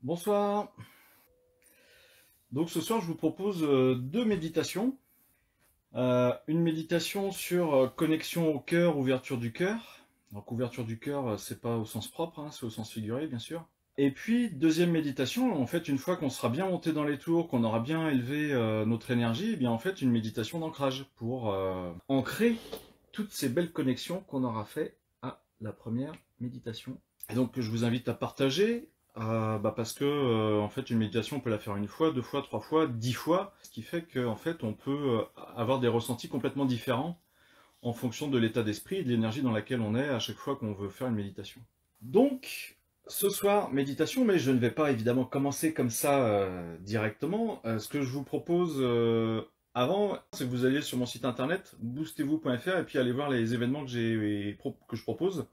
Bonsoir. Donc ce soir, je vous propose deux méditations. Une méditation sur connexion au cœur, ouverture du cœur. Donc ouverture du cœur, c'est pas au sens propre, hein, c'est au sens figuré, bien sûr. Et puis deuxième méditation, en fait, une fois qu'on sera bien monté dans les tours, qu'on aura bien élevé notre énergie, eh bien en fait une méditation d'ancrage pour ancrer toutes ces belles connexions qu'on aura fait à la première méditation. Et donc je vous invite à partager, parce que en fait une méditation on peut la faire une fois, deux fois, trois fois, 10 fois, ce qui fait qu'en fait on peut avoir des ressentis complètement différents en fonction de l'état d'esprit et de l'énergie dans laquelle on est à chaque fois qu'on veut faire une méditation. Donc ce soir méditation, mais je ne vais pas évidemment commencer comme ça directement. Ce que je vous propose avant, c'est que vous alliez sur mon site internet boostez-vous.fr et puis allez voir les événements que je propose.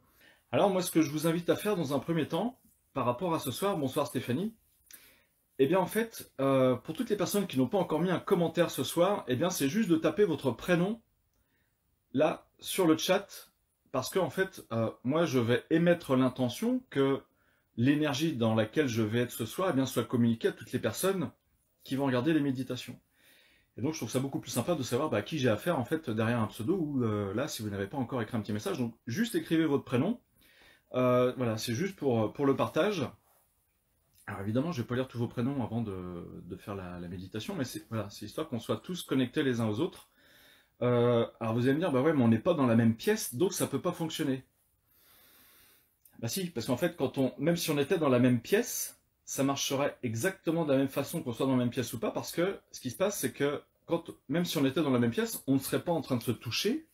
Alors moi, ce que je vous invite à faire dans un premier temps, par rapport à ce soir, bonsoir Stéphanie, eh bien en fait, pour toutes les personnes qui n'ont pas encore mis un commentaire ce soir, eh bien c'est juste de taper votre prénom là sur le chat, parce que en fait, moi je vais émettre l'intention que l'énergie dans laquelle je vais être ce soir, eh bien soit communiquée à toutes les personnes qui vont regarder les méditations. Et donc je trouve ça beaucoup plus sympa de savoir à qui j'ai affaire en fait derrière un pseudo ou là si vous n'avez pas encore écrit un petit message, donc juste écrivez votre prénom. Voilà, c'est juste pour le partage. Alors évidemment, je ne vais pas lire tous vos prénoms avant de faire la méditation, mais c'est voilà, c'est histoire qu'on soit tous connectés les uns aux autres. Alors vous allez me dire, bah ouais, mais on n'est pas dans la même pièce, donc ça ne peut pas fonctionner. Bah si, parce qu'en fait, même si on était dans la même pièce, ça marcherait exactement de la même façon qu'on soit dans la même pièce ou pas, parce que ce qui se passe, c'est que même si on était dans la même pièce, on ne serait pas en train de se toucher,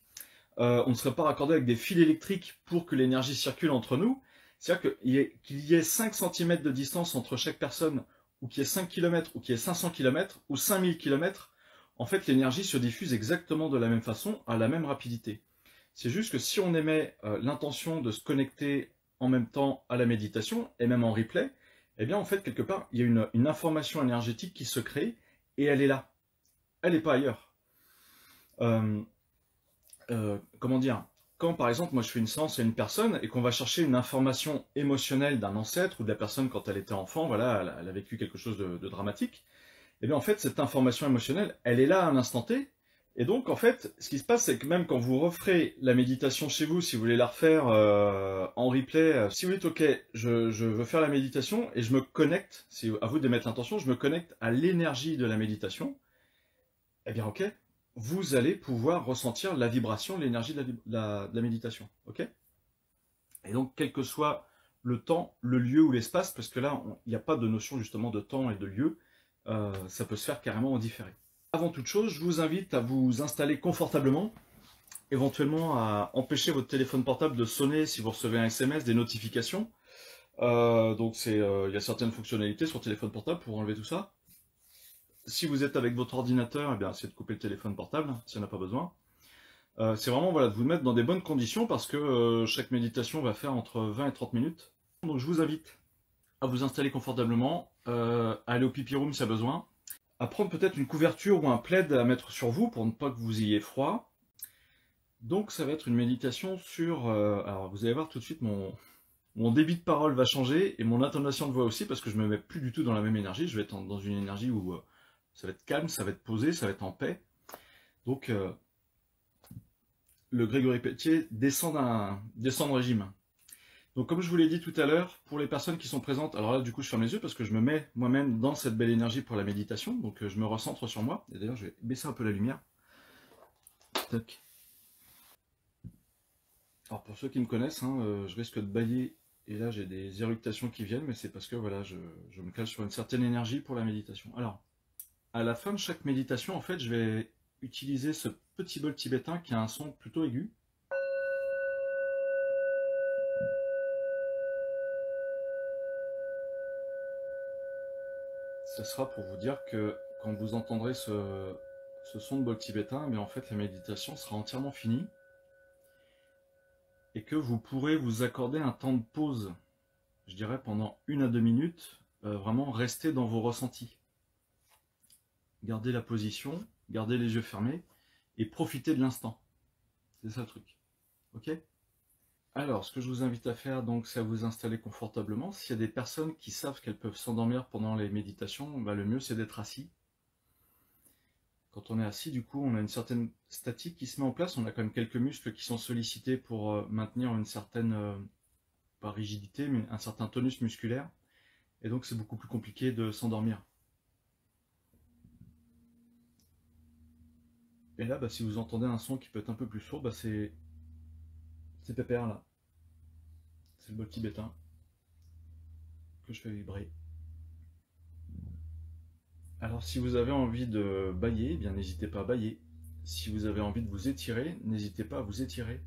on ne serait pas raccordé avec des fils électriques pour que l'énergie circule entre nous. C'est-à-dire qu'il y ait 5 cm de distance entre chaque personne, ou qu'il y ait 5 km, ou qu'il y ait 500 km, ou 5000 km, en fait l'énergie se diffuse exactement de la même façon, à la même rapidité. C'est juste que si on émet l'intention de se connecter en même temps à la méditation, et même en replay, eh bien en fait quelque part, il y a une information énergétique qui se crée, et elle est là. Elle n'est pas ailleurs. Euh, Comment dire, quand par exemple moi je fais une séance à une personne et qu'on va chercher une information émotionnelle d'un ancêtre ou de la personne quand elle était enfant, voilà, elle a vécu quelque chose de dramatique, et bien en fait cette information émotionnelle, elle est là à un instant T, et donc en fait ce qui se passe c'est que même quand vous referez la méditation chez vous, si vous voulez la refaire en replay, si vous dites ok, je veux faire la méditation et je me connecte, c'est à vous de mettre l'intention, je me connecte à l'énergie de la méditation, eh bien ok, vous allez pouvoir ressentir la vibration, l'énergie de la méditation. Ok. Et donc, quel que soit le temps, le lieu ou l'espace, parce que là, il n'y a pas de notion justement de temps et de lieu, ça peut se faire carrément en différé. Avant toute chose, je vous invite à vous installer confortablement, éventuellement à empêcher votre téléphone portable de sonner si vous recevez un SMS, des notifications. Donc, il y a certaines fonctionnalités sur téléphone portable pour enlever tout ça. Si vous êtes avec votre ordinateur, eh bien, c'est de couper le téléphone portable, s'il n'y en a pas besoin. C'est vraiment voilà, de vous mettre dans des bonnes conditions parce que chaque méditation va faire entre 20 et 30 minutes. Donc je vous invite à vous installer confortablement, à aller au pipi room s'il y a besoin, à prendre peut-être une couverture ou un plaid à mettre sur vous pour ne pas que vous ayez froid. Donc ça va être une méditation sur... alors vous allez voir tout de suite mon débit de parole va changer et mon intonation de voix aussi parce que je me mets plus du tout dans la même énergie. Je vais être dans une énergie où ça va être calme, ça va être posé, ça va être en paix. Donc le Grégory Pelletier descend de régime. Donc comme je vous l'ai dit tout à l'heure, pour les personnes qui sont présentes, alors là du coup je ferme les yeux parce que je me mets moi-même dans cette belle énergie pour la méditation, donc je me recentre sur moi, et d'ailleurs je vais baisser un peu la lumière. Tac. Alors pour ceux qui me connaissent, hein, je risque de bâiller, et là j'ai des éructations qui viennent, mais c'est parce que voilà, je me cale sur une certaine énergie pour la méditation. Alors, à la fin de chaque méditation, en fait, je vais utiliser ce petit bol tibétain qui a un son plutôt aigu. Ce sera pour vous dire que quand vous entendrez ce son de bol tibétain, mais en fait la méditation sera entièrement finie et que vous pourrez vous accorder un temps de pause, je dirais pendant 1 à 2 minutes, vraiment rester dans vos ressentis. Gardez la position, gardez les yeux fermés et profitez de l'instant. C'est ça le truc. Ok ? Alors, ce que je vous invite à faire, donc, c'est à vous installer confortablement. S'il y a des personnes qui savent qu'elles peuvent s'endormir pendant les méditations, bah, le mieux c'est d'être assis. Quand on est assis, du coup, on a une certaine statique qui se met en place. On a quand même quelques muscles qui sont sollicités pour maintenir une certaine, pas rigidité, mais un certain tonus musculaire. Et donc, c'est beaucoup plus compliqué de s'endormir. Et là, bah, si vous entendez un son qui peut être un peu plus sourd, bah, c'est Pépère là. C'est le bol tibétain que je fais vibrer. Alors, si vous avez envie de bâiller, eh bien n'hésitez pas à bâiller. Si vous avez envie de vous étirer, n'hésitez pas à vous étirer.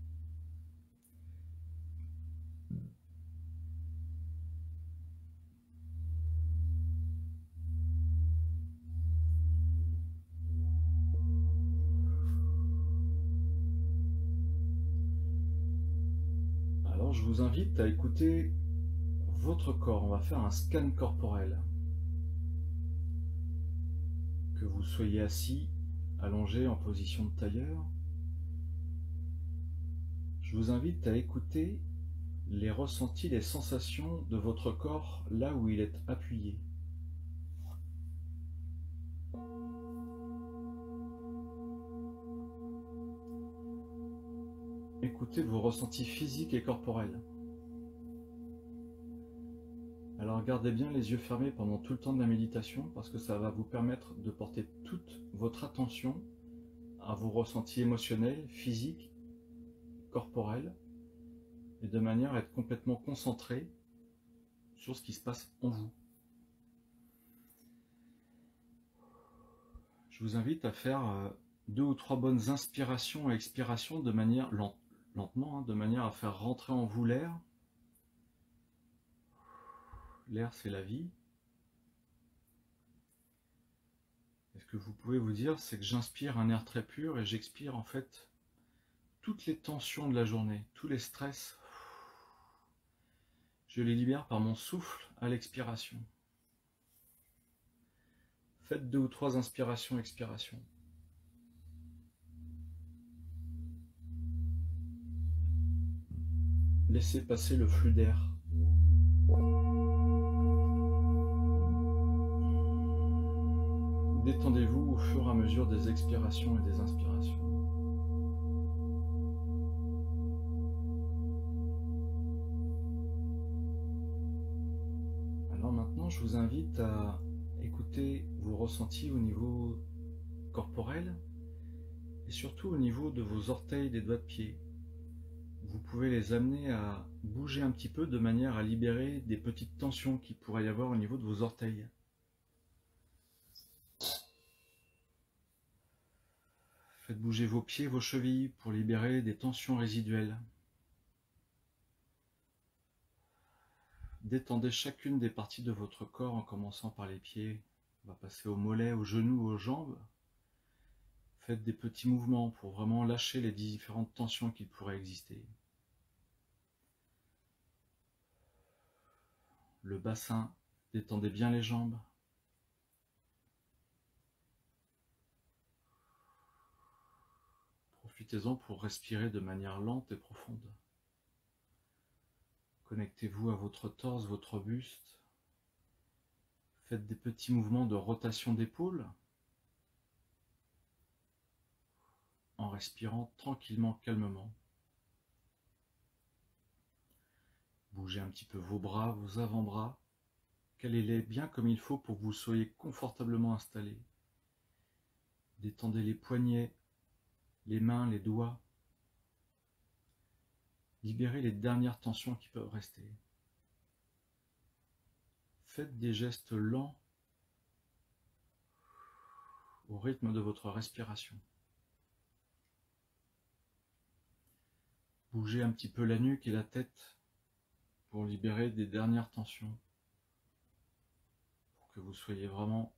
Alors, je vous invite à écouter votre corps. On va faire un scan corporel. Que vous soyez assis, allongé en position de tailleur, je vous invite à écouter les ressentis, les sensations de votre corps là où il est appuyé. Écoutez vos ressentis physiques et corporels. Alors gardez bien les yeux fermés pendant tout le temps de la méditation parce que ça va vous permettre de porter toute votre attention à vos ressentis émotionnels, physiques, corporels, et de manière à être complètement concentré sur ce qui se passe en vous. Je vous invite à faire 2 ou 3 bonnes inspirations et expirations de manière lentement, de manière à faire rentrer en vous l'air. L'air, c'est la vie. Et ce que vous pouvez vous dire, c'est que j'inspire un air très pur et j'expire en fait toutes les tensions de la journée, tous les stress. Je les libère par mon souffle à l'expiration. Faites 2 ou 3 inspirations, expirations. Laissez passer le flux d'air. Détendez-vous au fur et à mesure des expirations et des inspirations. Alors maintenant, je vous invite à écouter vos ressentis au niveau corporel et surtout au niveau de vos orteils, des doigts de pied. Vous pouvez les amener à bouger un petit peu de manière à libérer des petites tensions qu'il pourrait y avoir au niveau de vos orteils. Faites bouger vos pieds, vos chevilles pour libérer des tensions résiduelles. Détendez chacune des parties de votre corps en commençant par les pieds. On va passer aux mollets, aux genoux, aux jambes. Faites des petits mouvements pour vraiment lâcher les différentes tensions qui pourraient exister. Le bassin, détendez bien les jambes. Profitez-en pour respirer de manière lente et profonde. Connectez-vous à votre torse, votre buste. Faites des petits mouvements de rotation d'épaule en respirant tranquillement, calmement. Bougez un petit peu vos bras, vos avant-bras. Calez-les bien comme il faut pour que vous soyez confortablement installés. Détendez les poignets, les mains, les doigts. Libérez les dernières tensions qui peuvent rester. Faites des gestes lents au rythme de votre respiration. Bougez un petit peu la nuque et la tête pour libérer des dernières tensions, pour que vous soyez vraiment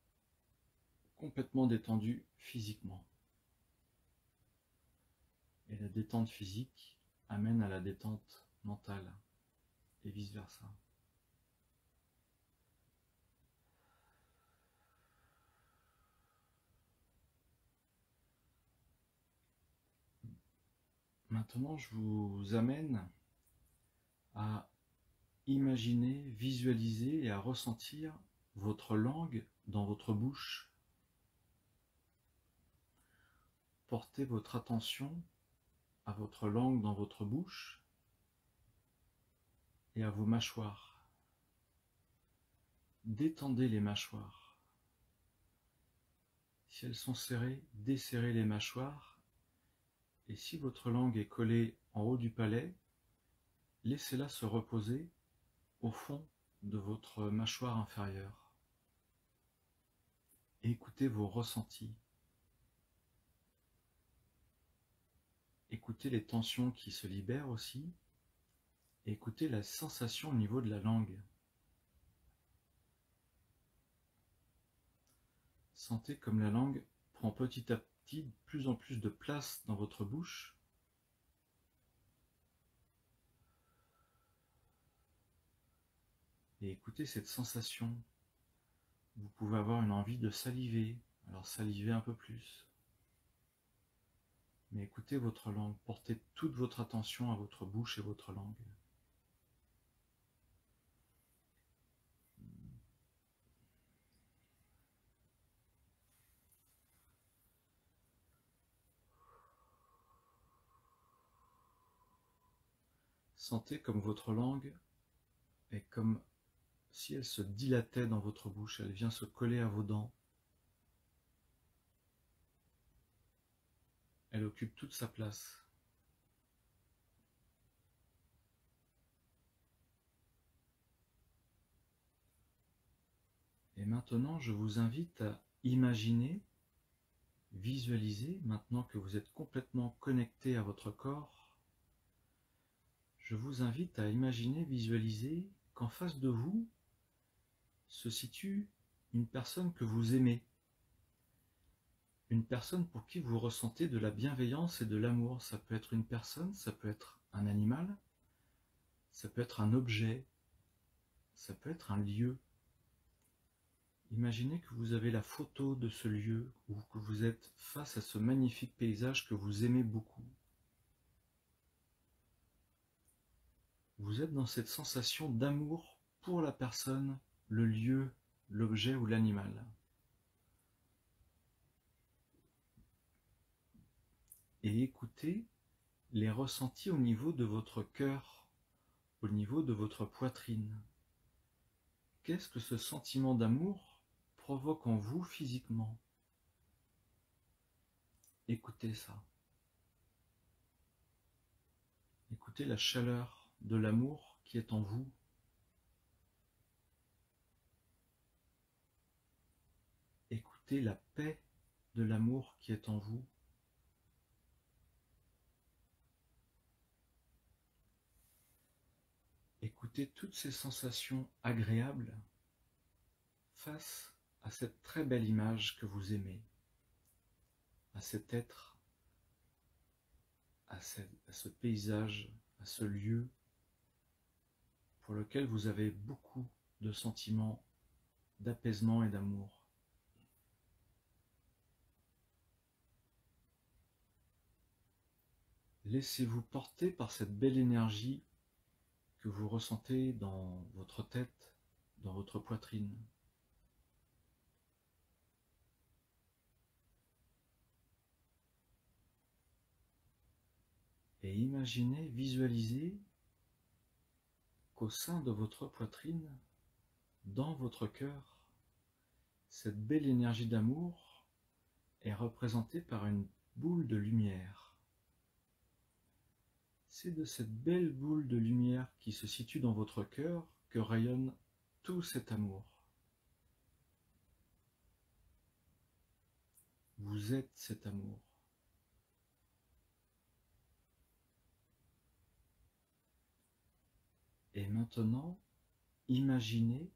complètement détendu physiquement. Et la détente physique amène à la détente mentale et vice-versa. Maintenant, je vous amène à imaginer, visualiser et à ressentir votre langue dans votre bouche. Portez votre attention à votre langue dans votre bouche et à vos mâchoires. Détendez les mâchoires. Si elles sont serrées, desserrez les mâchoires. Et si votre langue est collée en haut du palais, laissez-la se reposer au fond de votre mâchoire inférieure. Et écoutez vos ressentis. Écoutez les tensions qui se libèrent aussi. Et écoutez la sensation au niveau de la langue. Sentez comme la langue prend petit à petit de plus en plus de place dans votre bouche. Et écoutez cette sensation. Vous pouvez avoir une envie de saliver, alors salivez un peu plus. Mais écoutez votre langue, portez toute votre attention à votre bouche et votre langue. Sentez comme votre langue est comme si elle se dilatait dans votre bouche, elle vient se coller à vos dents. Elle occupe toute sa place. Et maintenant, je vous invite à imaginer, visualiser, maintenant que vous êtes complètement connecté à votre corps, je vous invite à imaginer, visualiser qu'en face de vous se situe une personne que vous aimez, une personne pour qui vous ressentez de la bienveillance et de l'amour. Ça peut être une personne, ça peut être un animal, ça peut être un objet, ça peut être un lieu. Imaginez que vous avez la photo de ce lieu ou que vous êtes face à ce magnifique paysage que vous aimez beaucoup. Vous êtes dans cette sensation d'amour pour la personne, le lieu, l'objet ou l'animal. Et écoutez les ressentis au niveau de votre cœur, au niveau de votre poitrine. Qu'est-ce que ce sentiment d'amour provoque en vous physiquement? Écoutez ça. Écoutez la chaleur de l'amour qui est en vous. Écoutez la paix de l'amour qui est en vous. Écoutez toutes ces sensations agréables face à cette très belle image que vous aimez, à cet être, à ce paysage, à ce lieu pour lequel vous avez beaucoup de sentiments d'apaisement et d'amour. Laissez-vous porter par cette belle énergie que vous ressentez dans votre tête, dans votre poitrine. Et imaginez, visualisez qu'au sein de votre poitrine, dans votre cœur, cette belle énergie d'amour est représentée par une boule de lumière. C'est de cette belle boule de lumière qui se situe dans votre cœur que rayonne tout cet amour. Vous êtes cet amour. Et maintenant, imaginez,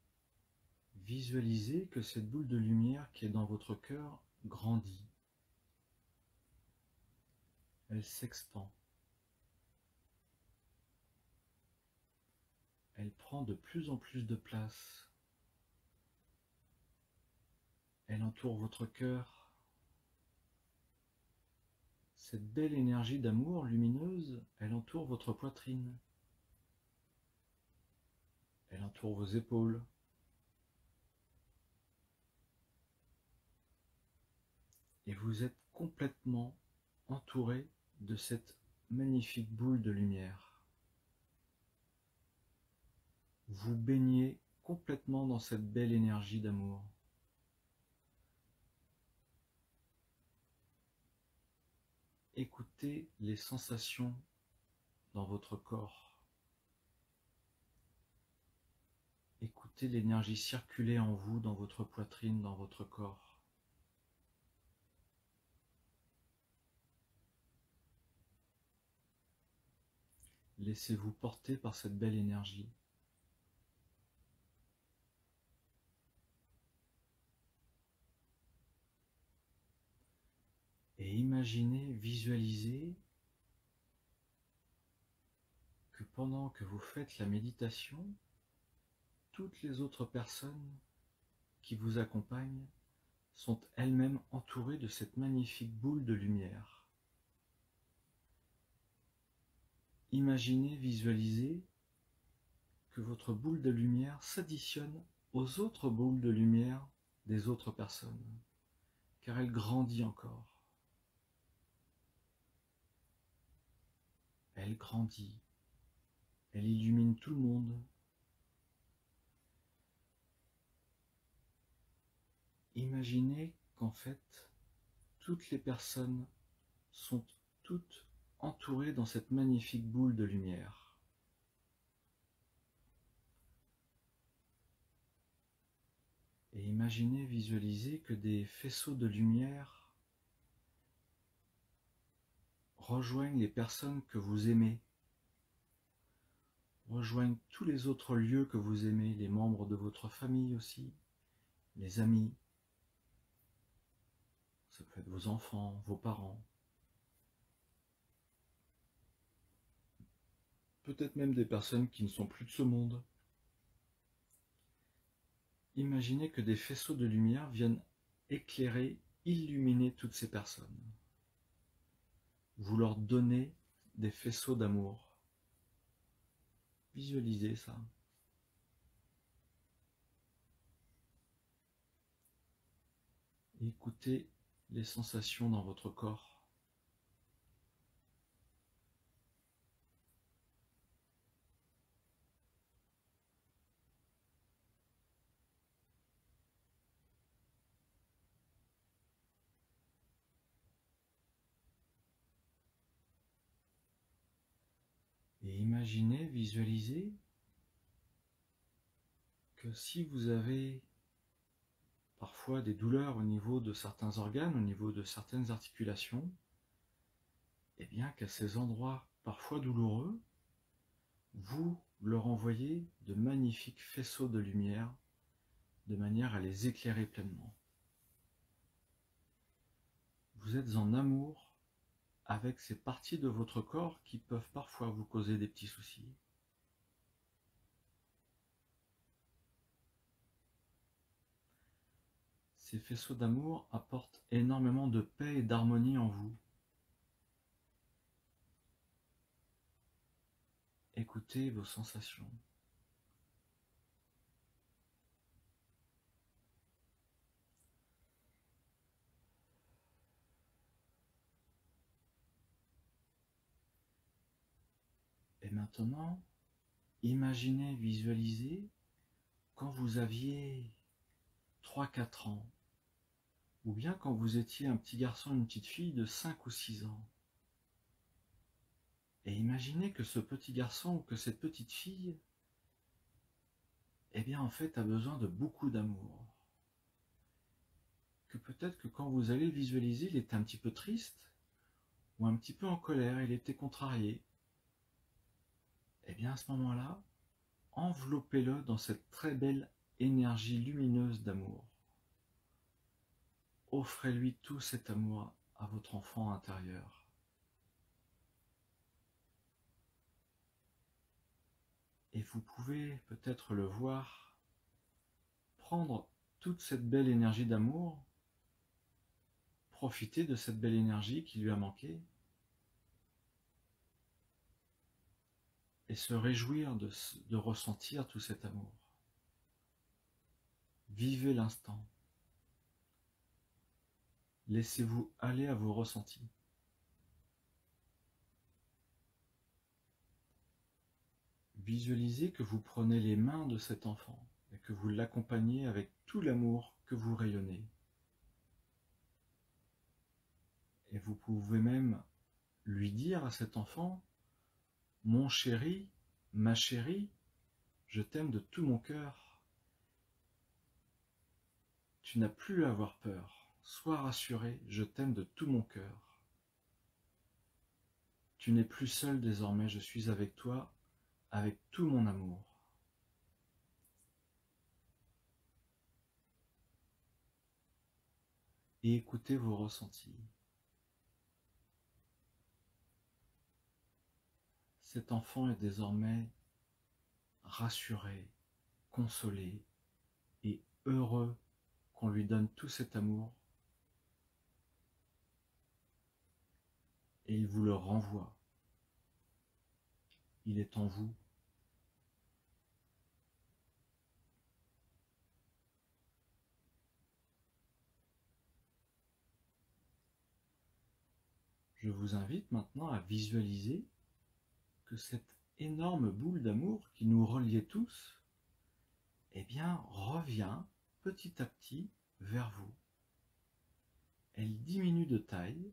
visualisez que cette boule de lumière qui est dans votre cœur grandit. Elle s'expand. Elle prend de plus en plus de place. Elle entoure votre cœur. Cette belle énergie d'amour lumineuse, elle entoure votre poitrine. Elle entoure vos épaules. Et vous êtes complètement entouré de cette magnifique boule de lumière. Vous baignez complètement dans cette belle énergie d'amour. Écoutez les sensations dans votre corps. Écoutez l'énergie circuler en vous, dans votre poitrine, dans votre corps. Laissez-vous porter par cette belle énergie. Et imaginez, visualisez que pendant que vous faites la méditation, toutes les autres personnes qui vous accompagnent sont elles-mêmes entourées de cette magnifique boule de lumière. Imaginez, visualisez que votre boule de lumière s'additionne aux autres boules de lumière des autres personnes, car elle grandit encore. Elle grandit, elle illumine tout le monde. Imaginez qu'en fait, toutes les personnes sont toutes entourées dans cette magnifique boule de lumière. Et imaginez, visualisez que des faisceaux de lumière rejoignent les personnes que vous aimez, rejoignent tous les autres lieux que vous aimez, les membres de votre famille aussi, les amis, ça peut être vos enfants, vos parents, peut-être même des personnes qui ne sont plus de ce monde. Imaginez que des faisceaux de lumière viennent éclairer, illuminer toutes ces personnes. Vous leur donnez des faisceaux d'amour. Visualisez ça. Écoutez les sensations dans votre corps. Et imaginez, visualisez que si vous avez parfois des douleurs au niveau de certains organes, au niveau de certaines articulations, et bien qu'à ces endroits parfois douloureux, vous leur envoyez de magnifiques faisceaux de lumière de manière à les éclairer pleinement. Vous êtes en amour avec ces parties de votre corps qui peuvent parfois vous causer des petits soucis. Ces faisceaux d'amour apportent énormément de paix et d'harmonie en vous. Écoutez vos sensations. Et maintenant, imaginez, visualisez quand vous aviez 3-4 ans, ou bien quand vous étiez un petit garçon, une petite fille de 5 ou 6 ans. Et imaginez que ce petit garçon ou que cette petite fille, eh bien en fait a besoin de beaucoup d'amour. Que peut-être que quand vous allez visualiser, il était un petit peu triste, ou un petit peu en colère, il était contrarié. Eh bien à ce moment-là, enveloppez-le dans cette très belle énergie lumineuse d'amour. Offrez-lui tout cet amour à votre enfant intérieur. Et vous pouvez peut-être le voir prendre toute cette belle énergie d'amour, profiter de cette belle énergie qui lui a manqué, et se réjouir de ressentir tout cet amour. Vivez l'instant. Laissez-vous aller à vos ressentis. Visualisez que vous prenez les mains de cet enfant et que vous l'accompagnez avec tout l'amour que vous rayonnez. Et vous pouvez même lui dire à cet enfant: « Mon chéri, ma chérie, je t'aime de tout mon cœur. Tu n'as plus à avoir peur. Sois rassuré, je t'aime de tout mon cœur. Tu n'es plus seul désormais, je suis avec toi, avec tout mon amour. » Et écoutez vos ressentis. Cet enfant est désormais rassuré, consolé et heureux qu'on lui donne tout cet amour, et il vous le renvoie. Il est en vous. Je vous invite maintenant à visualiser que cette énorme boule d'amour qui nous reliait tous, eh bien, revient petit à petit vers vous. Elle diminue de taille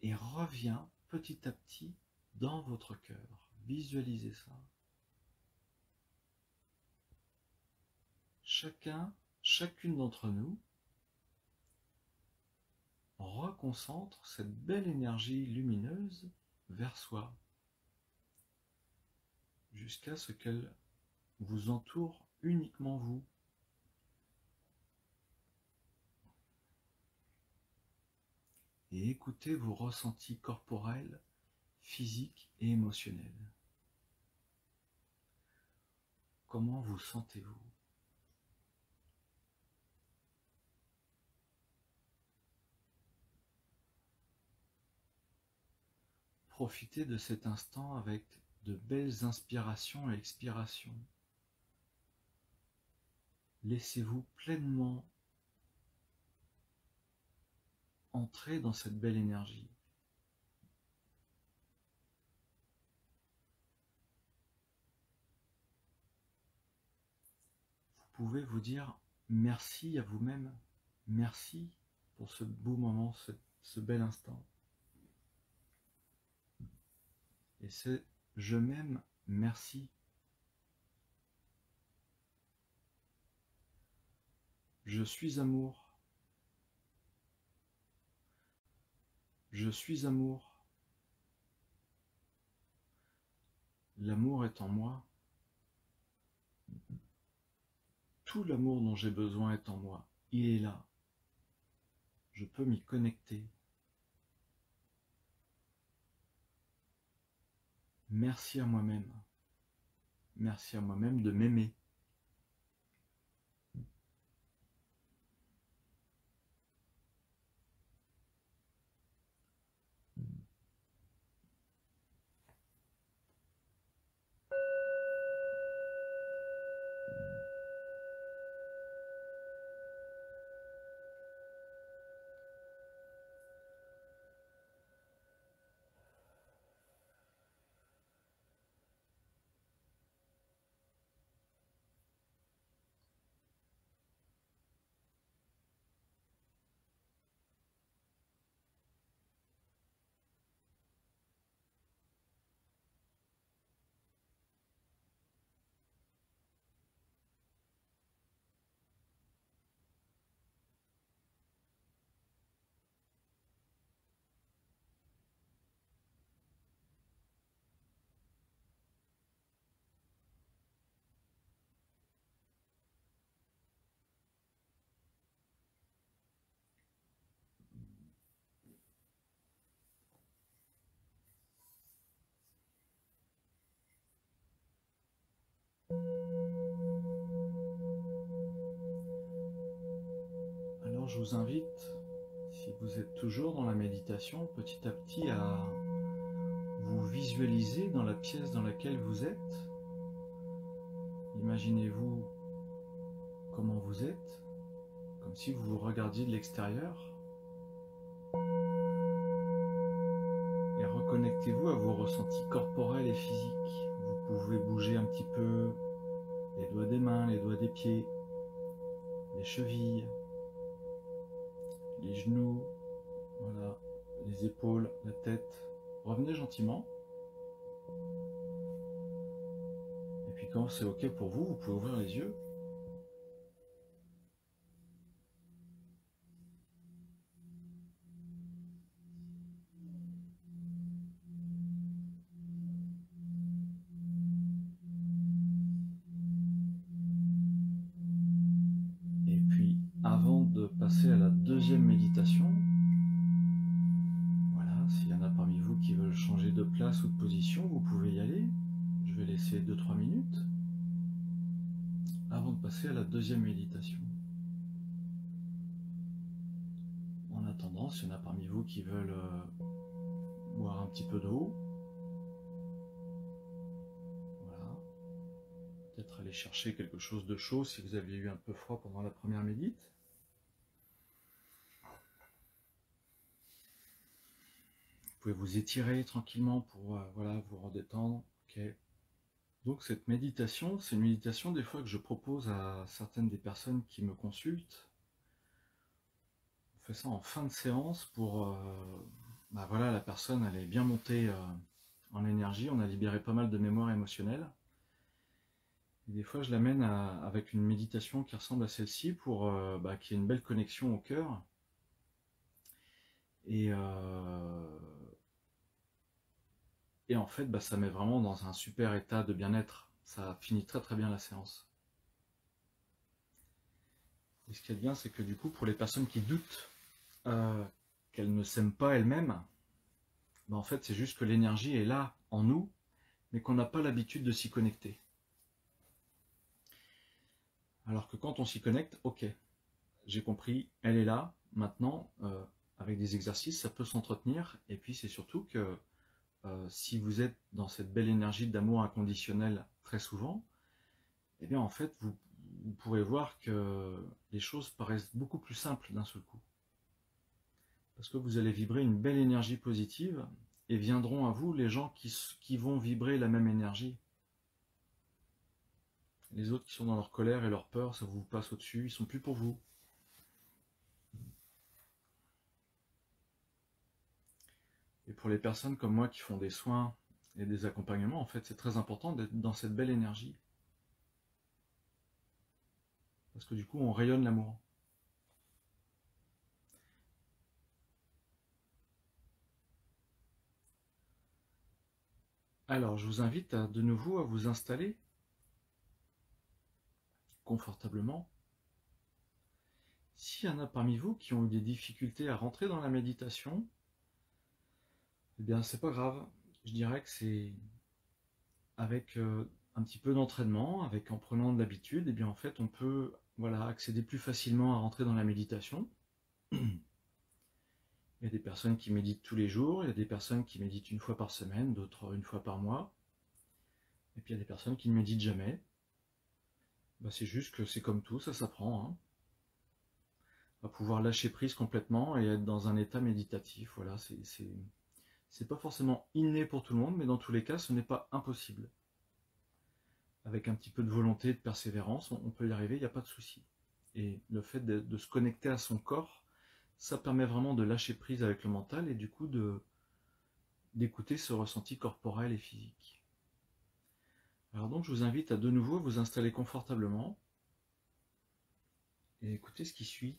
et revient petit à petit dans votre cœur. Visualisez ça. Chacune d'entre nous reconcentre cette belle énergie lumineuse vers soi, jusqu'à ce qu'elle vous entoure uniquement vous. Et écoutez vos ressentis corporels, physiques et émotionnels. Comment vous sentez-vous ? Profitez de cet instant avec de belles inspirations et expirations. Laissez-vous pleinement entrer dans cette belle énergie. Vous pouvez vous dire merci à vous-même, merci pour ce beau moment, ce bel instant. Et c'est je m'aime, merci. Je suis amour. Je suis amour. L'amour est en moi. Tout l'amour dont j'ai besoin est en moi. Il est là. Je peux m'y connecter. Merci à moi-même. Merci à moi-même de m'aimer. Alors je vous invite, si vous êtes toujours dans la méditation, petit à petit à vous vous visualisez dans la pièce dans laquelle vous êtes. Imaginez-vous comment vous êtes, comme si vous vous regardiez de l'extérieur. Et reconnectez-vous à vos ressentis corporels et physiques. Vous pouvez bouger un petit peu les doigts des mains, les doigts des pieds, les chevilles, les genoux, voilà, les épaules, la tête. Revenez gentiment. Et puis quand c'est OK pour vous, vous pouvez ouvrir les yeux. Et puis, avant de passer à la deuxième méditation, voilà, s'il y en a parmi vous qui veulent changer de place ou de position, vous pouvez y aller. Je vais laisser 2-3 minutes avant de passer à la deuxième méditation. En attendant, s'il y en a parmi vous qui veulent boire un petit peu d'eau, voilà, peut-être aller chercher quelque chose de chaud si vous aviez eu un peu froid pendant la première médite. Vous pouvez vous étirer tranquillement pour voilà, vous redétendre. Okay. Donc cette méditation, c'est une méditation des fois que je propose à certaines des personnes qui me consultent. On fait ça en fin de séance pour... voilà, la personne elle est bien montée en énergie, on a libéré pas mal de mémoire émotionnelle. Et des fois je l'amène avec une méditation qui ressemble à celle-ci pour qu'il y ait une belle connexion au cœur. Et en fait, ça met vraiment dans un super état de bien-être. Ça finit très très bien la séance. Et ce qui est bien, c'est que du coup, pour les personnes qui doutent qu'elles ne s'aiment pas elles-mêmes, en fait, c'est juste que l'énergie est là, en nous, mais qu'on n'a pas l'habitude de s'y connecter. Alors que quand on s'y connecte, ok, j'ai compris, elle est là, maintenant, avec des exercices, ça peut s'entretenir, et puis c'est surtout que si vous êtes dans cette belle énergie d'amour inconditionnel très souvent, eh bien en fait vous pourrez voir que les choses paraissent beaucoup plus simples d'un seul coup. Parce que vous allez vibrer une belle énergie positive et viendront à vous les gens qui vont vibrer la même énergie. Les autres qui sont dans leur colère et leur peur, ça vous passe au-dessus, ils ne sont plus pour vous. Et pour les personnes comme moi qui font des soins et des accompagnements, en fait, c'est très important d'être dans cette belle énergie. Parce que du coup, on rayonne l'amour. Alors, je vous invite de nouveau à vous installer confortablement. S'il y en a parmi vous qui ont eu des difficultés à rentrer dans la méditation, eh bien, c'est pas grave. Je dirais que c'est avec un petit peu d'entraînement, en prenant de l'habitude, eh bien, en fait, on peut accéder plus facilement à rentrer dans la méditation. Il y a des personnes qui méditent tous les jours, il y a des personnes qui méditent une fois par semaine, d'autres une fois par mois. Et puis il y a des personnes qui ne méditent jamais. C'est juste que c'est comme tout, ça s'apprend. Hein. On va pouvoir lâcher prise complètement et être dans un état méditatif. Voilà, c'est pas forcément inné pour tout le monde, mais dans tous les cas, ce n'est pas impossible. Avec un petit peu de volonté, de persévérance, on peut y arriver, il n'y a pas de souci. Et le fait de se connecter à son corps, ça permet vraiment de lâcher prise avec le mental et du coup d'écouter ce ressenti corporel et physique. Alors donc je vous invite à de nouveau vous installer confortablement et écouter ce qui suit.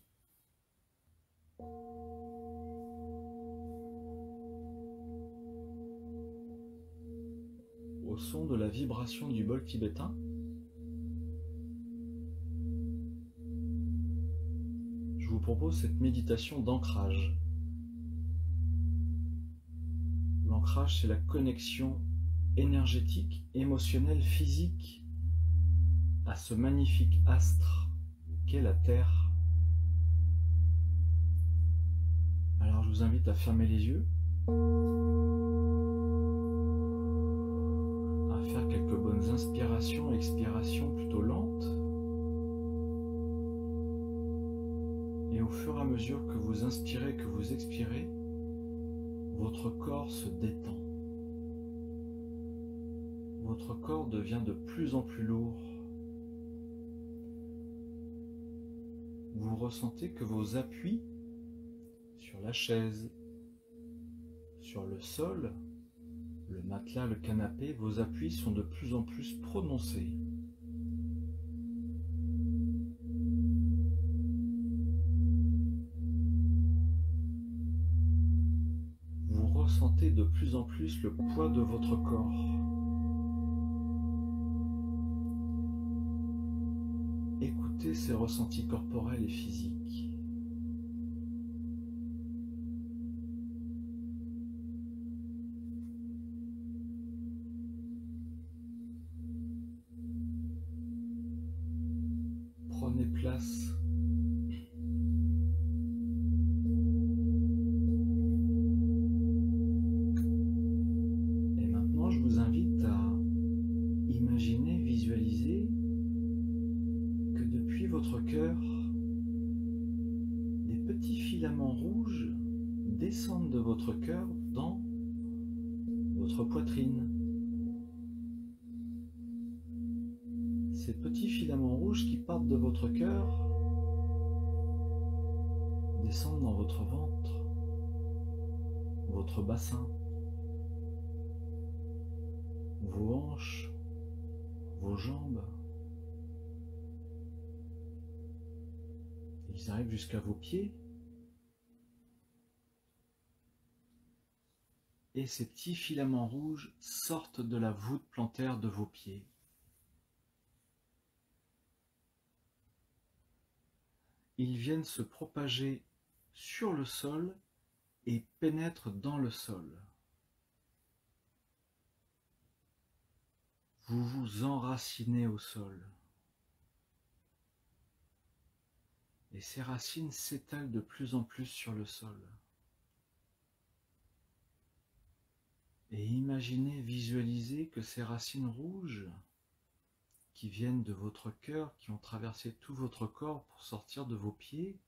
Au son de la vibration du bol tibétain, je vous propose cette méditation d'ancrage. L'ancrage, c'est la connexion énergétique, émotionnelle, physique à ce magnifique astre qu'est la Terre. Alors je vous invite à fermer les yeux inspiration, expiration plutôt lente. Et au fur et à mesure que vous inspirez, que vous expirez, votre corps se détend. Votre corps devient de plus en plus lourd. Vous ressentez que vos appuis sur la chaise, sur le sol, le matelas, le canapé, vos appuis sont de plus en plus prononcés. Vous ressentez de plus en plus le poids de votre corps. Écoutez ces ressentis corporels et physiques. Prenez place. Et maintenant, je vous invite à imaginer, visualiser que depuis votre cœur, des petits filaments rouges descendent de votre cœur dans votre poitrine. Ces petits filaments rouges qui partent de votre cœur descendent dans votre ventre, votre bassin, vos hanches, vos jambes. Ils arrivent jusqu'à vos pieds. Et ces petits filaments rouges sortent de la voûte plantaire de vos pieds. Ils viennent se propager sur le sol et pénètrent dans le sol. Vous vous enracinez au sol. Et ces racines s'étalent de plus en plus sur le sol. Et imaginez, visualisez que ces racines rouges qui viennent de votre cœur, qui ont traversé tout votre corps pour sortir de vos pieds,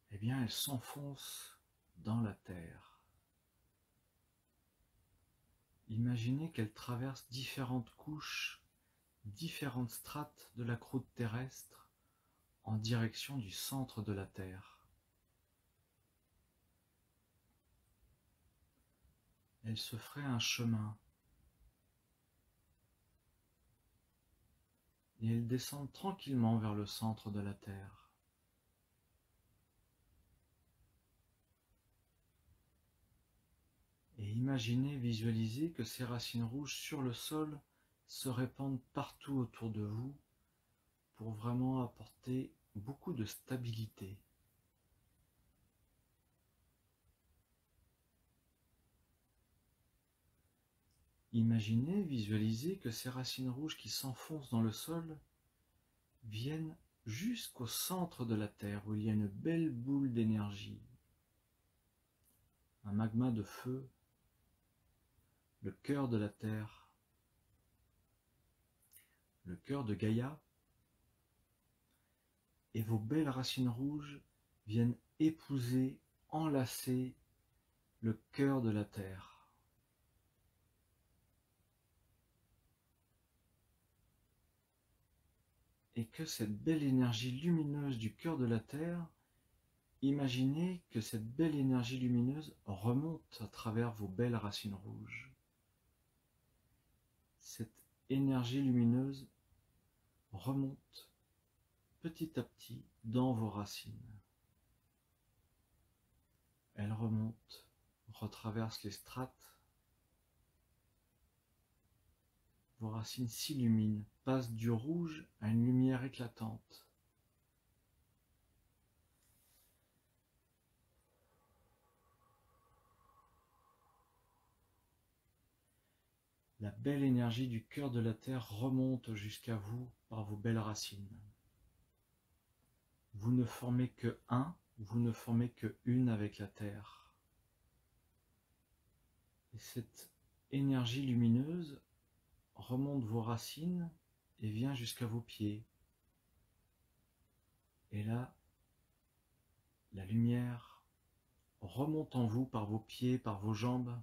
eh bien elles s'enfoncent dans la terre. Imaginez qu'elles traversent différentes couches, différentes strates de la croûte terrestre en direction du centre de la terre. Elles se feraient un chemin. Et elles descendent tranquillement vers le centre de la Terre. Et imaginez, visualisez que ces racines rouges sur le sol se répandent partout autour de vous pour vraiment apporter beaucoup de stabilité. Imaginez, visualisez que ces racines rouges qui s'enfoncent dans le sol viennent jusqu'au centre de la Terre où il y a une belle boule d'énergie, un magma de feu, le cœur de la Terre, le cœur de Gaïa, et vos belles racines rouges viennent épouser, enlacer le cœur de la Terre. Et que cette belle énergie lumineuse du cœur de la Terre, imaginez que cette belle énergie lumineuse remonte à travers vos belles racines rouges. Cette énergie lumineuse remonte petit à petit dans vos racines. Elle remonte, retraverse les strates. Vos racines s'illuminent, passent du rouge à une lumière éclatante. La belle énergie du cœur de la Terre remonte jusqu'à vous par vos belles racines. Vous ne formez que un, vous ne formez que une avec la Terre. Et cette énergie lumineuse remonte vos racines et vient jusqu'à vos pieds. Et là, la lumière remonte en vous par vos pieds, par vos jambes.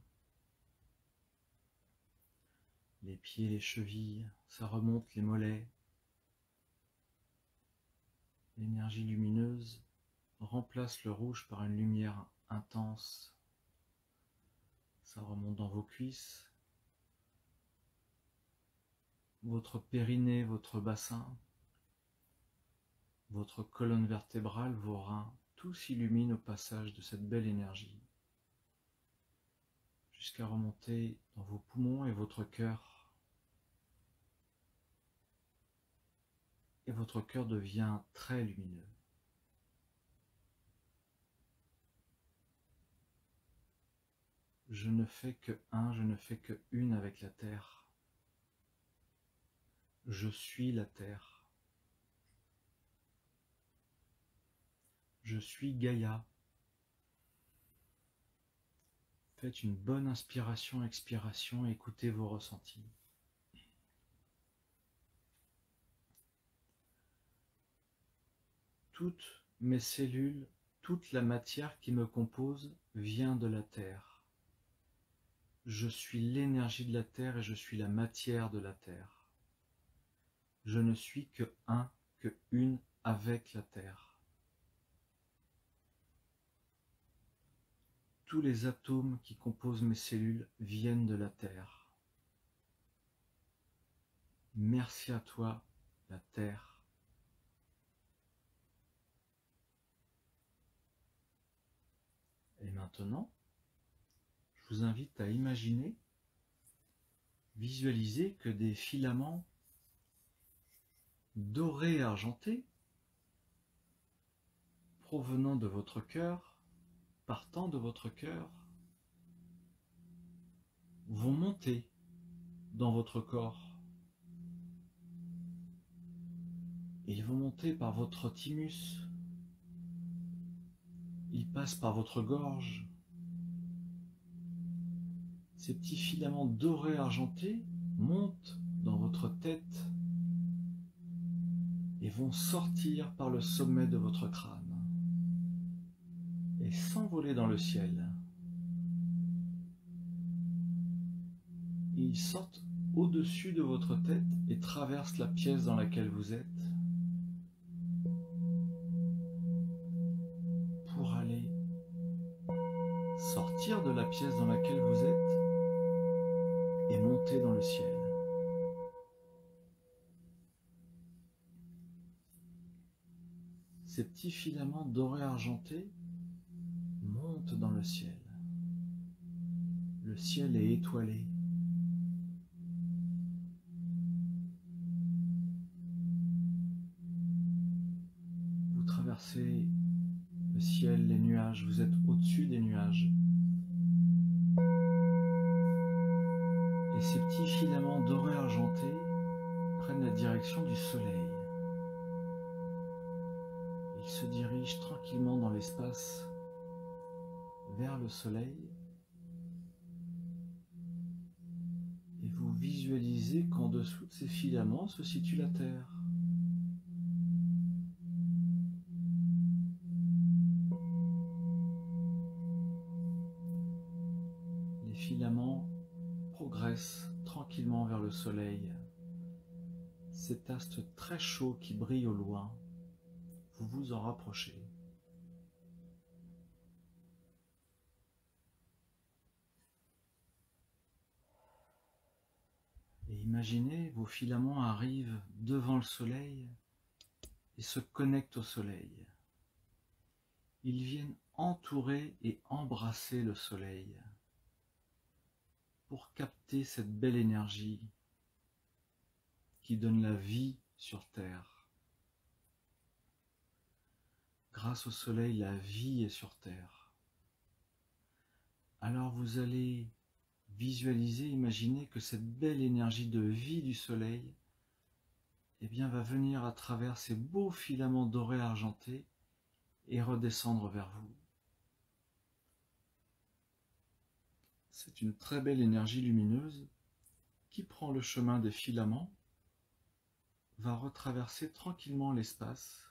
Les pieds, les chevilles, ça remonte les mollets. L'énergie lumineuse remplace le rouge par une lumière intense. Ça remonte dans vos cuisses, votre périnée, votre bassin, votre colonne vertébrale, vos reins, tout s'illumine au passage de cette belle énergie, jusqu'à remonter dans vos poumons et votre cœur. Et votre cœur devient très lumineux. Je ne fais que un, je ne fais que une avec la terre. Je suis la terre. Je suis Gaïa. Faites une bonne inspiration, expiration, écoutez vos ressentis. Toutes mes cellules, toute la matière qui me compose vient de la terre. Je suis l'énergie de la terre et je suis la matière de la terre. Je ne suis que un, que une avec la terre. Tous les atomes qui composent mes cellules viennent de la terre. Merci à toi, la terre. Et maintenant, je vous invite à imaginer, visualiser que des filaments dorés et argentés provenant de votre cœur, partant de votre cœur, vont monter dans votre corps. Et ils vont monter par votre thymus. Ils passent par votre gorge. Ces petits filaments dorés argentés montent dans votre tête et vont sortir par le sommet de votre crâne et s'envoler dans le ciel. Ils sortent au-dessus de votre tête et traversent la pièce dans laquelle vous êtes pour aller sortir de la pièce dans laquelle vous êtes et monter dans le ciel. Ces petits filaments dorés argentés montent dans le ciel. Le ciel est étoilé. Vous traversez le ciel, les nuages, vous êtes au-dessus des nuages. Et ces petits filaments dorés argentés prennent la direction du soleil. Ils se dirigent tranquillement dans l'espace vers le soleil et vous visualisez qu'en dessous de ces filaments se situe la Terre. Les filaments progressent tranquillement vers le soleil. Cet astre très chaud qui brille au loin, vous vous en rapprochez. Et imaginez, vos filaments arrivent devant le soleil et se connectent au soleil. Ils viennent entourer et embrasser le soleil pour capter cette belle énergie qui donne la vie sur Terre. Grâce au soleil, la vie est sur Terre. Alors vous allez visualiser, imaginer que cette belle énergie de vie du soleil va venir à travers ces beaux filaments dorés argentés et redescendre vers vous. C'est une très belle énergie lumineuse qui prend le chemin des filaments va retraverser tranquillement l'espace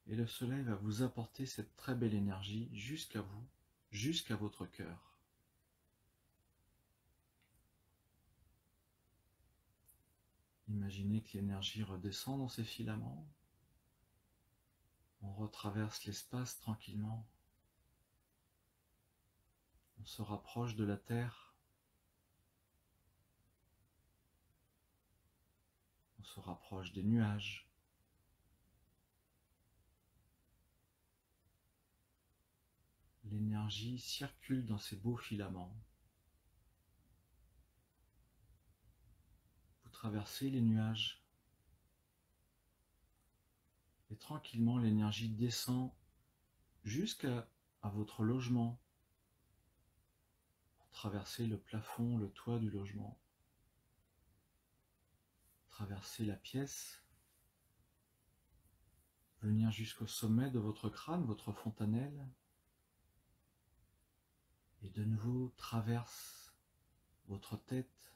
et le soleil va vous apporter cette très belle énergie jusqu'à vous, jusqu'à votre cœur. Imaginez que l'énergie redescend dans ces filaments. On retraverse l'espace tranquillement. On se rapproche de la Terre. On se rapproche des nuages. L'énergie circule dans ces beaux filaments. Vous traversez les nuages. Et tranquillement, l'énergie descend jusqu'à votre logement. Pour traverser le plafond, le toit du logement. Traverser la pièce. Venir jusqu'au sommet de votre crâne, votre fontanelle. Et de nouveau traverse votre tête,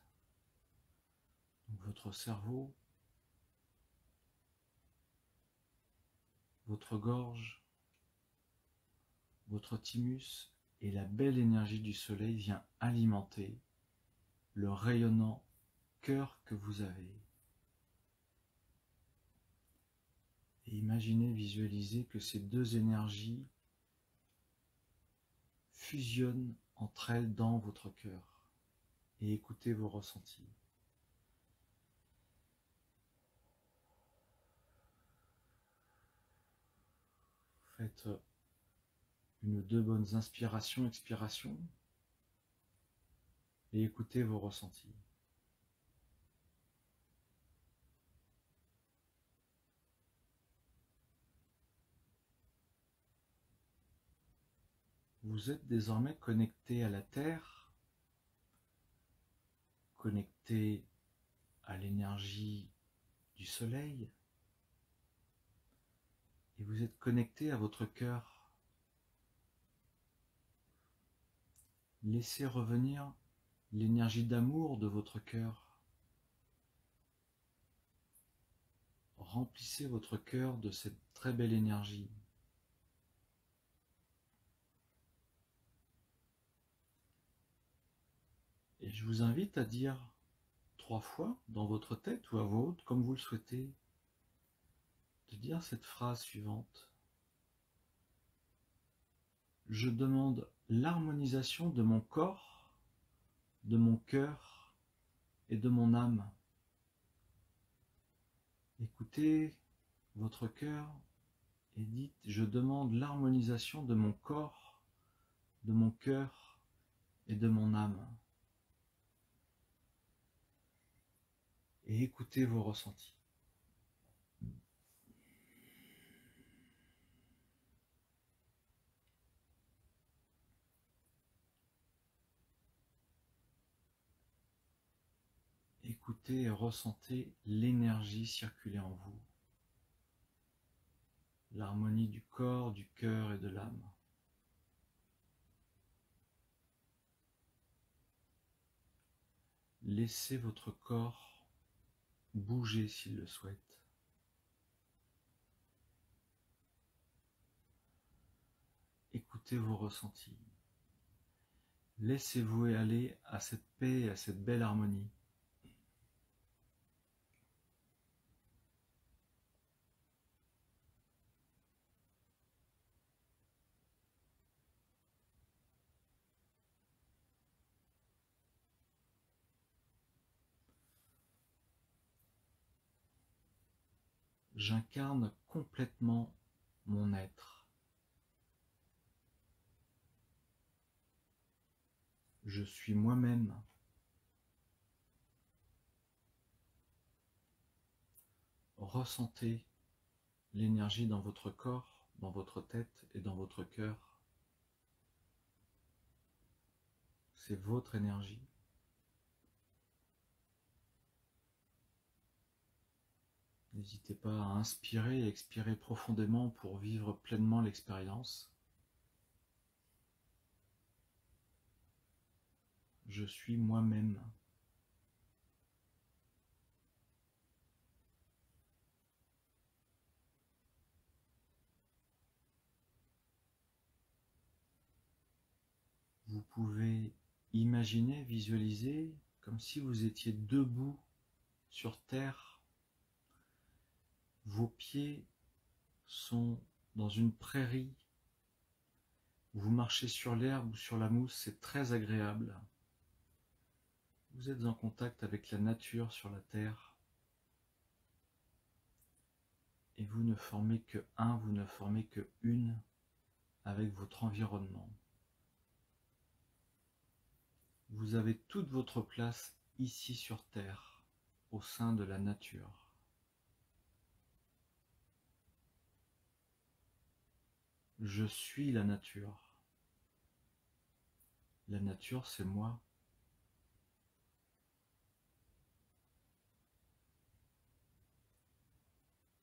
donc votre cerveau, votre gorge, votre thymus, et la belle énergie du soleil vient alimenter le rayonnant cœur que vous avez. Et imaginez, visualisez que ces deux énergies fusionnent entre elles dans votre cœur. Et écoutez vos ressentis. Faites une ou deux bonnes inspirations, expirations. Et écoutez vos ressentis. Vous êtes désormais connecté à la Terre, connecté à l'énergie du soleil, et vous êtes connecté à votre cœur. Laissez revenir l'énergie d'amour de votre cœur. Remplissez votre cœur de cette très belle énergie. Et je vous invite à dire 3 fois dans votre tête ou à voix haute, comme vous le souhaitez, de dire cette phrase suivante. Je demande l'harmonisation de mon corps, de mon cœur et de mon âme. Écoutez votre cœur et dites, je demande l'harmonisation de mon corps, de mon cœur et de mon âme. Et écoutez vos ressentis. Écoutez et ressentez l'énergie circuler en vous. L'harmonie du corps, du cœur et de l'âme. Laissez votre corps bouger s'il le souhaite. Écoutez vos ressentis. Laissez-vous aller à cette paix et à cette belle harmonie. J'incarne complètement mon être. Je suis moi-même. Ressentez l'énergie dans votre corps, dans votre tête et dans votre cœur. C'est votre énergie. N'hésitez pas à inspirer et expirer profondément pour vivre pleinement l'expérience. Je suis moi-même. Vous pouvez imaginer, visualiser comme si vous étiez debout sur terre. Vos pieds sont dans une prairie. Vous marchez sur l'herbe ou sur la mousse, c'est très agréable. Vous êtes en contact avec la nature sur la terre. Et vous ne formez que un, vous ne formez que une avec votre environnement. Vous avez toute votre place ici sur terre, au sein de la nature. Je suis la nature. La nature, c'est moi.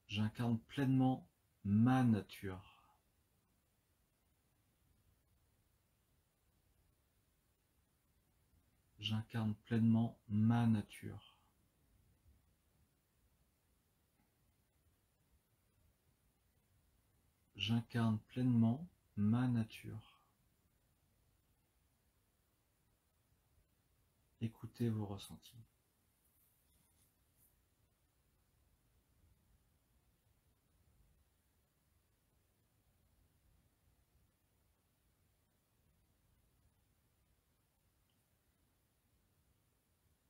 J'incarne pleinement ma nature. J'incarne pleinement ma nature. J'incarne pleinement ma nature. Écoutez vos ressentis.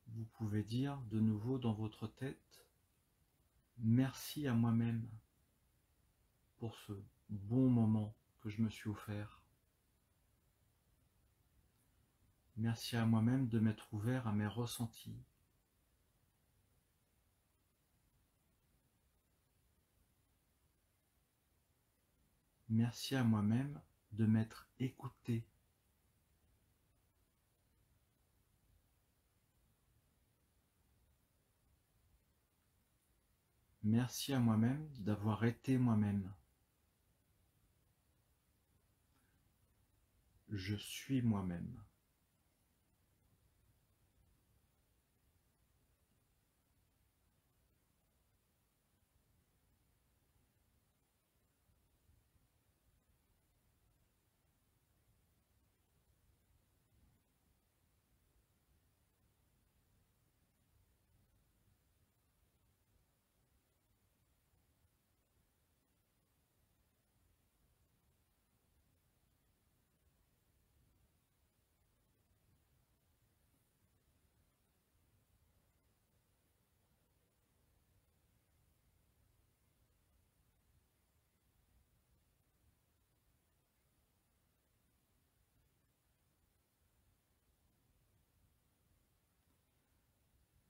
Vous pouvez dire de nouveau dans votre tête, merci à moi-même pour ce bon moment que je me suis offert. Merci à moi-même de m'être ouvert à mes ressentis. Merci à moi-même de m'être écouté. Merci à moi-même d'avoir été moi-même. Je suis moi-même.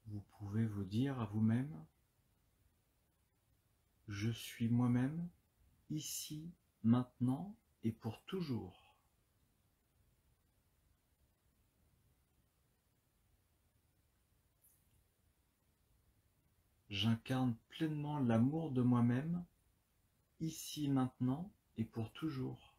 Vous pouvez vous dire à vous-même, je suis moi-même, ici, maintenant et pour toujours. J'incarne pleinement l'amour de moi-même, ici, maintenant et pour toujours.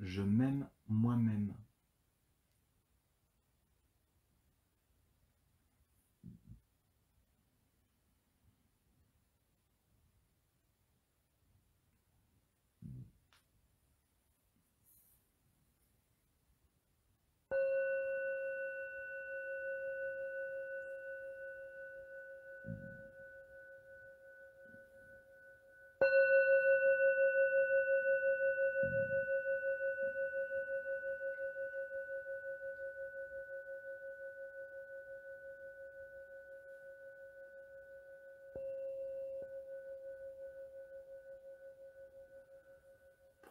Je m'aime moi-même.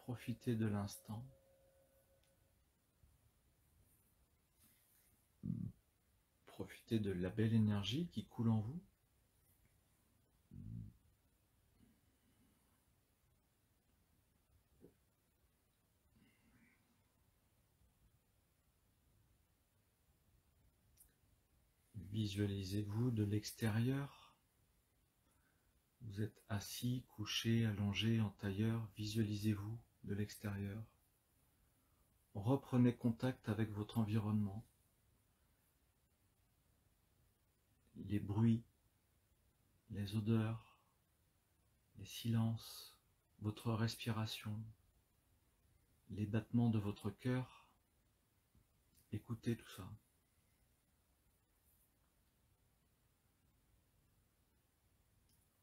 Profitez de l'instant. Profitez de la belle énergie qui coule en vous. Visualisez-vous de l'extérieur. Vous êtes assis, couché, allongé, en tailleur, visualisez-vous de l'extérieur. Reprenez contact avec votre environnement. Les bruits, les odeurs, les silences, votre respiration, les battements de votre cœur. Écoutez tout ça.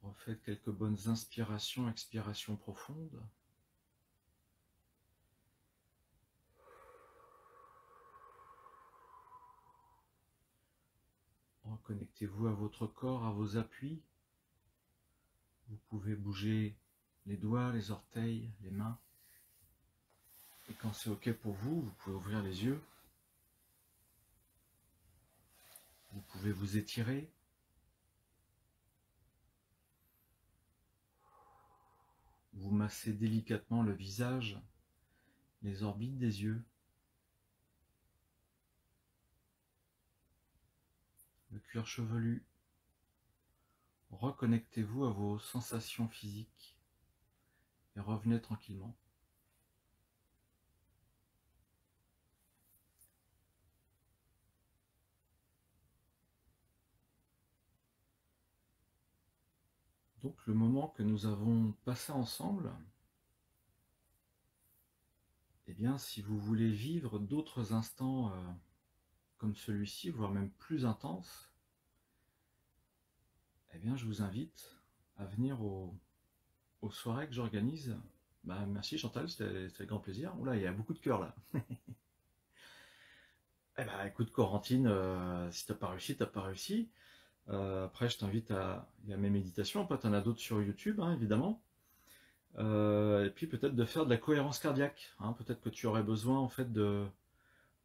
Refaites quelques bonnes inspirations, expirations profondes. Reconnectez-vous à votre corps, à vos appuis. Vous pouvez bouger les doigts, les orteils, les mains. Et quand c'est OK pour vous, vous pouvez ouvrir les yeux. Vous pouvez vous étirer. Vous massez délicatement le visage, les orbites des yeux, le cuir chevelu. Reconnectez-vous à vos sensations physiques et revenez tranquillement. Donc le moment que nous avons passé ensemble, eh bien si vous voulez vivre d'autres instants comme celui-ci, voire même plus intenses, eh bien je vous invite à venir aux soirées que j'organise. Bah, merci Chantal, c'était un grand plaisir. Oula, il y a beaucoup de cœur là. Eh ben écoute Corentine, si t'as pas réussi, t'as pas réussi. Après je t'invite il y a mes méditations, après t'en as d'autres sur YouTube, hein, évidemment. Et puis peut-être de faire de la cohérence cardiaque, hein. Peut-être que tu aurais besoin en fait de,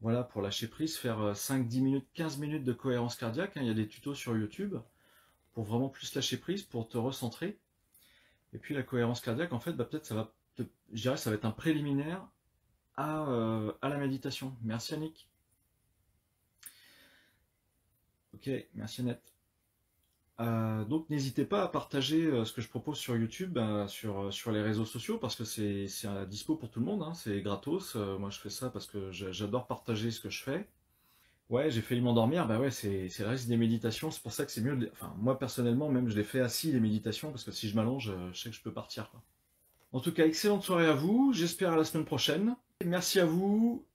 voilà, pour lâcher prise, faire 5, 10 minutes, 15 minutes de cohérence cardiaque, hein. Il y a des tutos sur YouTube pour vraiment plus lâcher prise, pour te recentrer. Et puis la cohérence cardiaque, en fait, bah, peut-être je dirais ça va être un préliminaire à la méditation. Merci Annick. Ok, merci Annette. Donc n'hésitez pas à partager ce que je propose sur YouTube, sur les réseaux sociaux, parce que c'est à dispo pour tout le monde, hein, c'est gratos. Moi je fais ça parce que j'adore partager ce que je fais. Ouais, j'ai failli m'endormir, bah ouais, c'est le risque des méditations, c'est pour ça que c'est mieux, enfin moi personnellement même je les fais assis les méditations, parce que si je m'allonge, je sais que je peux partir, quoi. En tout cas, excellente soirée à vous, j'espère à la semaine prochaine. Merci à vous,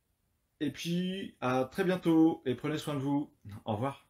et puis à très bientôt, et prenez soin de vous. Au revoir.